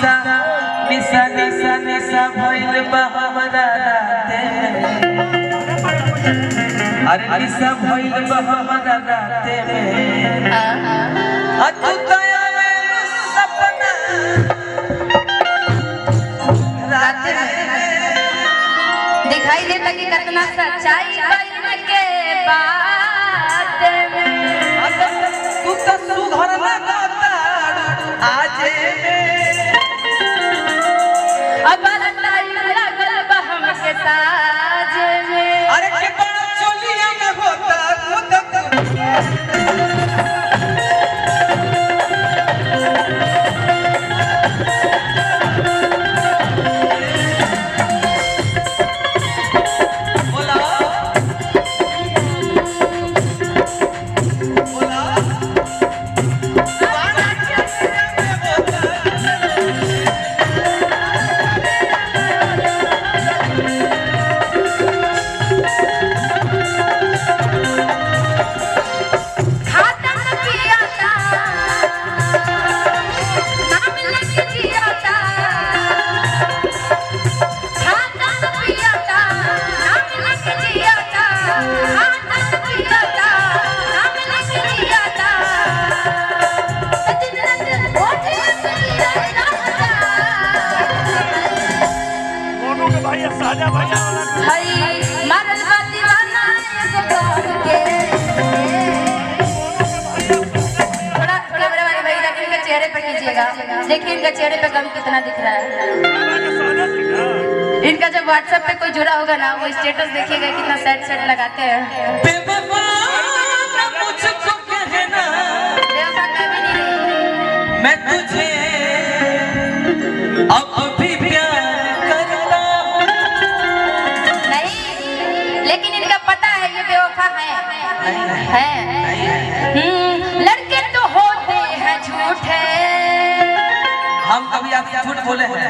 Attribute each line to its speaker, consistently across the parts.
Speaker 1: निशा निशा निशा निशा भइल बा हमरा राते अरे निशा भइल बा हमरा राते में तू दया में सपना राते
Speaker 2: दिखाई देता कि कितना सच्चाई बन के बात में
Speaker 1: तू तो सुधर लगा आज
Speaker 2: अब टाइम लगल बा हमके साज में
Speaker 1: अरे के बड़ा चोलिया में होता खुद
Speaker 2: देखिए इनका चेहरे पे कभी कितना दिख रहा है। इनका जब व्हाट्सएप पे कोई जुड़ा होगा ना वो स्टेटस देखिएगा कितना सैड सैड लगाते हैं।
Speaker 1: मुझको कहना मैं तुझे अब भी प्यार करता हूं
Speaker 2: नहीं लेकिन इनका पता है ये बेवफा है। लड़के तो होते हैं झूठे
Speaker 1: हम कभी आपसे झूठ बोले हैं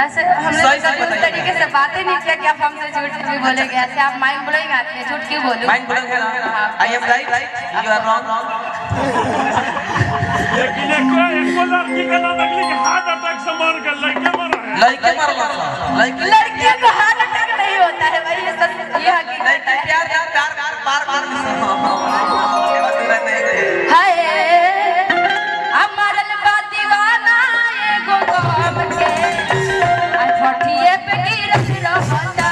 Speaker 2: ऐसे हमने उस तरीके से बातें नहीं किया कि आप हमसे झूठ भी बोलेंगे ऐसे आप माइंड ब्लोइंग आती है झूठ क्यों बोलूं
Speaker 1: mind blowing I am right you are wrong
Speaker 3: लेकिन एको लड़की का नाम निकली कि हार्ट अटैक से मर गए लड़के मरला
Speaker 2: लड़कियों को हार्ट अटैक नहीं होता है भाई ये सच ये हकीकत है।
Speaker 1: प्यार बार
Speaker 2: हाय अमरल बा दीवाना एगो गाम के आ ठठिए पे गिरत रहता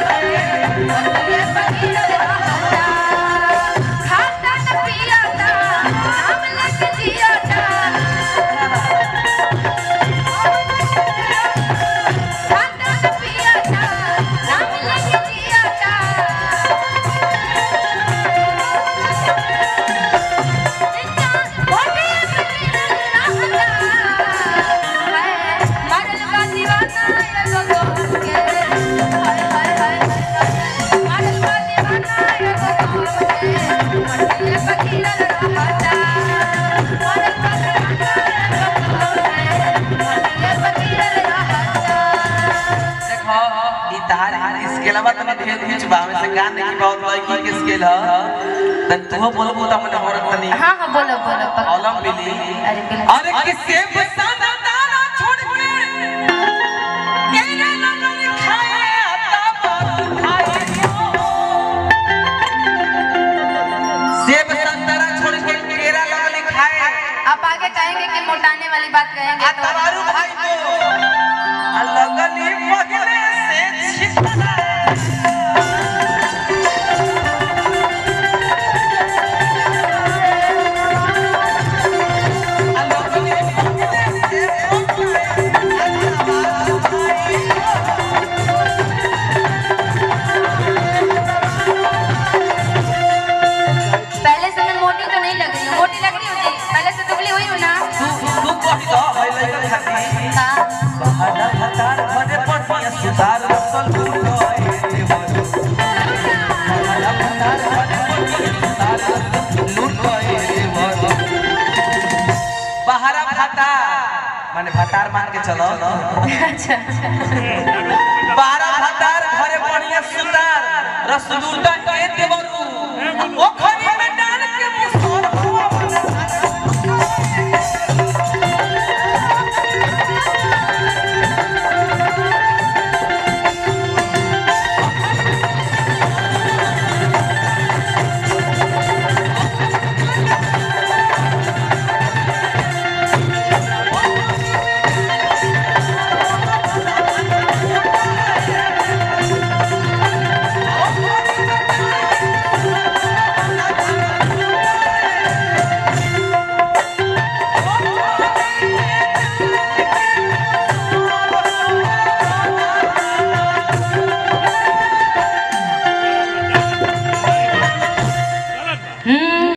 Speaker 2: ठठिए पे गिरत रहता खाता न पियाता नाम लेके जियाता खाता न पियाता नाम लेके जियाता
Speaker 1: इसके अलावा तो मैं ढेर कुछ बावे से गाने की बहुत लड़की के स्केल है तन तू बोलबो त मने औरत तनी
Speaker 2: हां हां बोलो बोलो
Speaker 1: औलम मिली अरे किसके बसाना तारा छोड़ के केरा लगन खाए आता खाए सेब संतरा छोड़ के केरा लगन खाए
Speaker 2: आप आगे कहेंगे कि मोटाने वाली बात कहेंगे तो
Speaker 1: तवारू भाई को लगनी पगले से छिपना
Speaker 2: पहले से मैं मोटी तो नहीं लग रही हूं मोटी लग रही हूं जी पहले से दुबली हुई हूं ना
Speaker 1: तू कही तो है लइका खाती
Speaker 2: हां
Speaker 1: बहाना हतार भरे पटिया सुधार रसल दूर गए देवर बहाना हतार भरे पटिया सुधार लूट गए देवर बहारा भाता माने भातार मान के चलो
Speaker 2: अच्छा
Speaker 1: बारा भातार भरे पटिया सुधार रस लूट गए देवर ओ